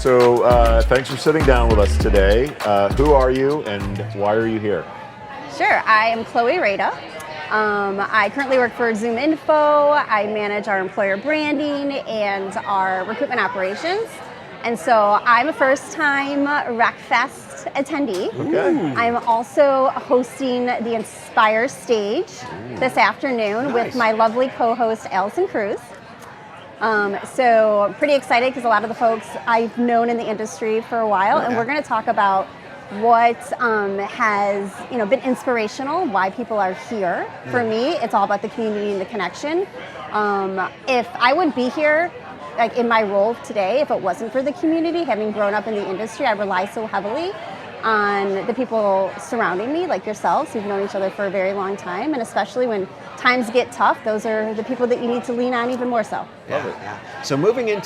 Thanks for sitting down with us today. Who are you and why are you here? Sure, I am Chloe Raa. I currently work for Zoom Info. I manage our employer branding and our recruitment operations. And so I'm a first-time RecFest attendee. Okay. I'm also hosting the Inspire stage this afternoon with my lovely co-host Allison Cruz. So pretty excited because a lot of the folks I've known in the industry for a while, and we're going to talk about what has been inspirational, why people are here. For me, it's all about the community and the connection. If I wouldn't be here, like in my role today, if it wasn't for the community, having grown up in the industry, I rely so heavily on the people surrounding me, like yourselves, who've known each other for a very long time, and especially when times get tough, those are the people that you need to lean on even more so. Yeah. So moving pretty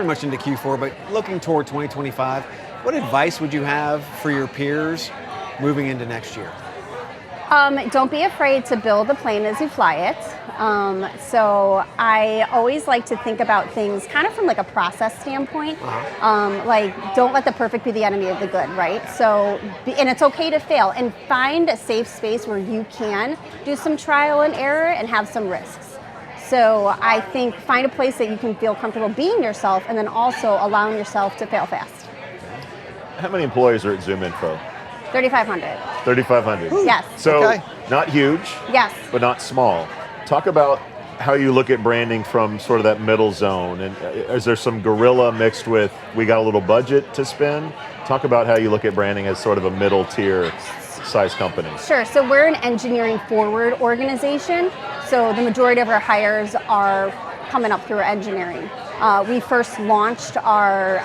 much into Q4, but looking toward 2025, what advice would you have for your peers moving into next year? Don't be afraid to build the plane as you fly it. So I always like to think about things kind of from like a process standpoint. Like, don't let the perfect be the enemy of the good, right? So, and it's okay to fail, and find a safe space where you can do some trial and error and have some risks. So I think find a place that you can feel comfortable being yourself, and then also allowing yourself to fail fast. How many employees are at Zoom Info? 3,500. 3,500. Yes. So not huge, yes, but not small. Talk about how you look at branding from sort of that middle zone. And is there some guerrilla mixed with, we got a little budget to spend? Talk about how you look at branding as sort of a middle tier size company. Sure. So we're an engineering forward organization. So the majority of our hires are coming up through engineering. We first launched our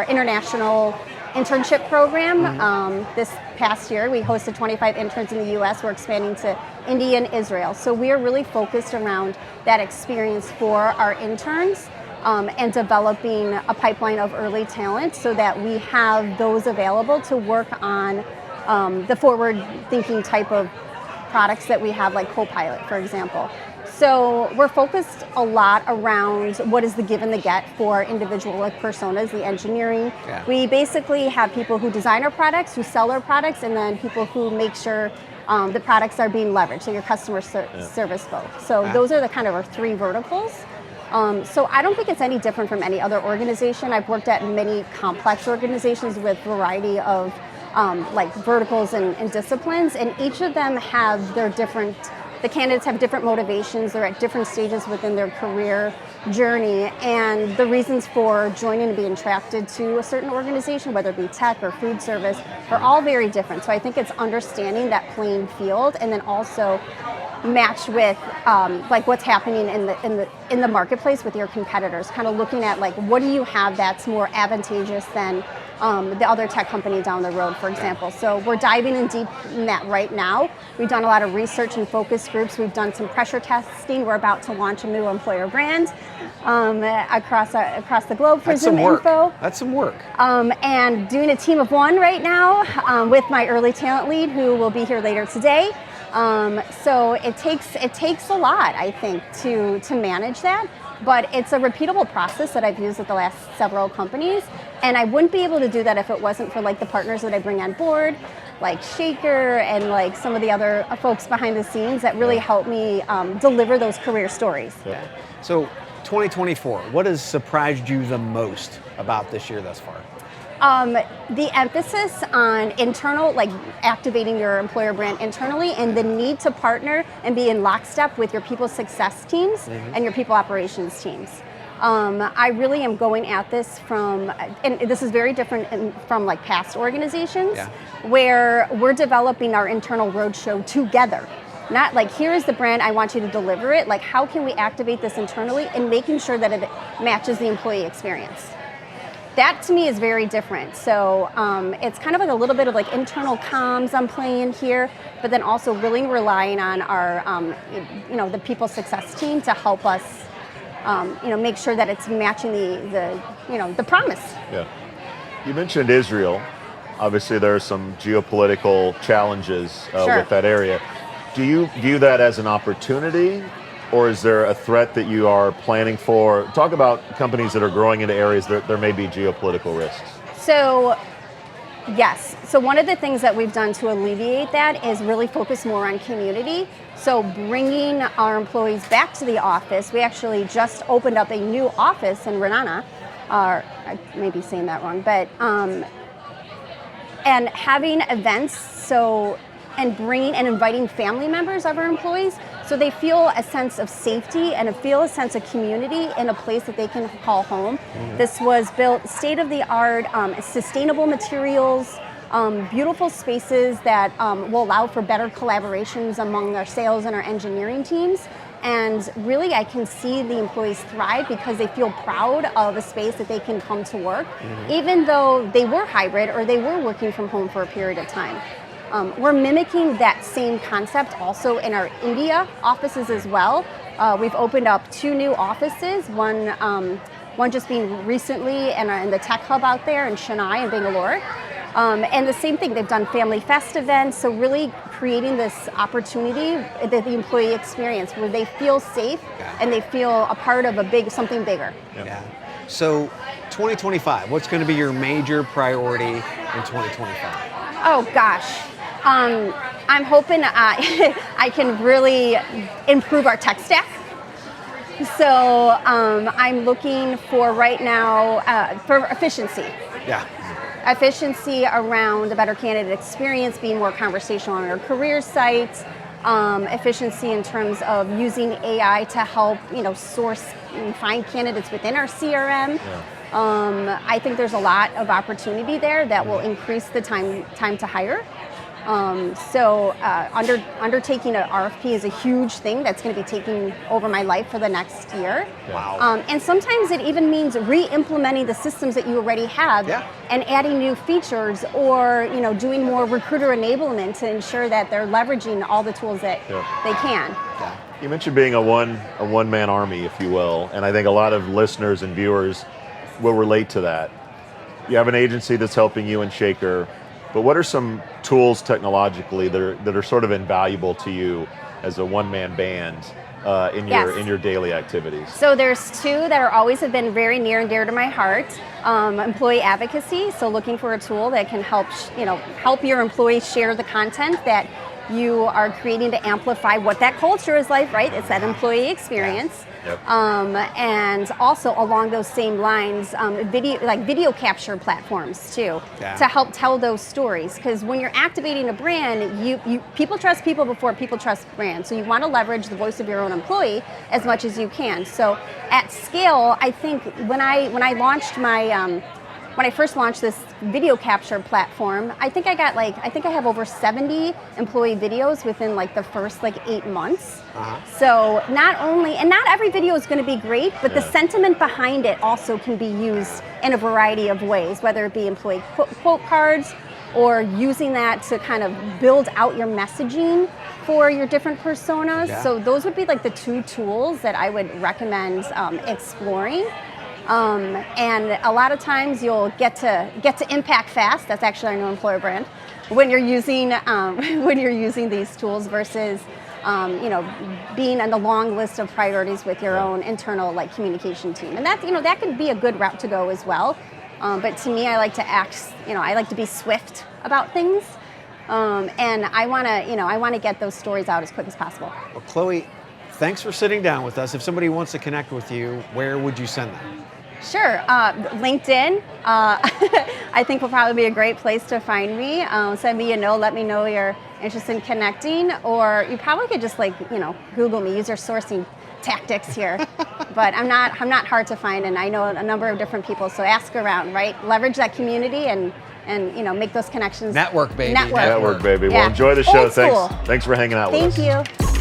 international internship program this past year. We hosted 25 interns in the U.S. We're expanding to India and Israel. So we are really focused around that experience for our interns and developing a pipeline of early talent so that we have those available to work on the forward-thinking type of products that we have, like Copilot, for example. So we're focused a lot around what is the give and the get for individual personas, the engineering. We basically have people who design our products, who sell our products, and then people who make sure the products are being leveraged, so your customer service folks. So those are the kind of our three verticals. So I don't think it's any different from any other organization. I've worked at many complex organizations with variety of like verticals and disciplines, and each of them have their different. The candidates have different motivations. They're at different stages within their career journey, and the reasons for joining and being attracted to a certain organization, whether it be tech or food service, are all very different. So I think it's understanding that playing field, and then also matched with like what's happening in the marketplace with your competitors. Kind of looking at like what do you have that's more advantageous than the other tech company down the road, for example. So we're diving in deep in that right now. We've done a lot of research and focus groups. We've done some pressure testing. We're about to launch a new employer brand across the globe for Zoom Info. That's some work. And doing a team of one right now with my early talent lead, who will be here later today. So it takes a lot, I think, to manage that. But it's a repeatable process that I've used at the last several companies, and I wouldn't be able to do that if it wasn't for like the partners that I bring on board, like Shaker and like some of the other folks behind the scenes that really help me deliver those career stories. So 2024, what has surprised you the most about this year thus far? The emphasis on internal, like activating your employer brand internally, and the need to partner and be in lockstep with your people success teams and your people operations teams. I really am going at this from, and this is very different from like past organizations, where we're developing our internal roadshow together. Not like, here is the brand, I want you to deliver it. Like, how can we activate this internally and making sure that it matches the employee experience? That to me is very different. So it's kind of like a little bit of like internal comms I'm playing here, but then also really relying on our, the people success team to help us, make sure that it's matching the promise. Yeah. You mentioned Israel. Obviously, there are some geopolitical challenges with that area. Do you view that as an opportunity or is there a threat that you are planning for? Talk about companies that are growing into areas that there may be geopolitical risks. So, yes. So one of the things that we've done to alleviate that is really focus more on community. So bringing our employees back to the office, we actually just opened up a new office in Rada. I may be saying that wrong, but and having events, and bringing and inviting family members of our employees, so they feel a sense of safety and feel a sense of community in a place that they can call home. This was built state-of-the-art, sustainable materials, beautiful spaces that will allow for better collaborations among our sales and our engineering teams. And really, I can see the employees thrive because they feel proud of a space that they can come to work, even though they were hybrid or they were working from home for a period of time. We're mimicking that same concept also in our India offices as well. We've opened up 2 new offices, one just being recently in the tech hub out there in Chennai and Bangalore. And the same thing, they've done family fest events, so really creating this opportunity, the employee experience, where they feel safe and they feel a part of something bigger. Yeah. So 2025, what's going to be your major priority in 2025? Oh gosh. I'm hoping I can really improve our tech stack. So I'm looking for right now for efficiency. Yeah. Efficiency around a better candidate experience, being more conversational on our career sites, efficiency in terms of using AI to help source and find candidates within our CRM. I think there's a lot of opportunity there that will increase the time to hire. Undertaking an RFP is a huge thing that's going to be taking over my life for the next year. Wow. And sometimes it even means re-implementing the systems that you already have and adding new features, or doing more recruiter enablement to ensure that they're leveraging all the tools that they can. Yeah. You mentioned being a one-man army, if you will, and I think a lot of listeners and viewers will relate to that. You have an agency that's helping you in Shaker, but what are some tools technologically that are sort of invaluable to you as a one-man band in your daily activities? So there's 2 that have been very near and dear to my heart. Employee advocacy, so looking for a tool that can help your employees share the content that you are creating to amplify what that culture is like, right? It's that employee experience. Yep. And also along those same lines, video capture platforms too, to help tell those stories. Because when you're activating a brand, people trust people before people trust brands. So you want to leverage the voice of your own employee as much as you can. So at scale, I think when I first launched this video capture platform, I think I have over 70 employee videos within the first 8 months. So not every video is going to be great, but the sentiment behind it also can be used in a variety of ways, whether it be employee quote cards or using that to kind of build out your messaging for your different personas. So those would be the 2 tools that I would recommend exploring. And a lot of times you'll get to impact fast. That's actually our new employer brand. When you're using these tools versus being on the long list of priorities with your own internal communication team, and that could be a good route to go as well. But to me, I like to I like to be swift about things, and I want to get those stories out as quick as possible. Well, Chloe, thanks for sitting down with us. If somebody wants to connect with you, where would you send them? Sure. LinkedIn, I think will probably be a great place to find me. Send me a note, let me know you're interested in connecting, or you probably could just Google me, use your sourcing tactics here. But I'm not hard to find, and I know a number of different people, so ask around, right? Leverage that community and make those connections. Network, baby. Network, baby. Yeah. Well, enjoy the show. Old school. Thanks for hanging out with us. Thank you.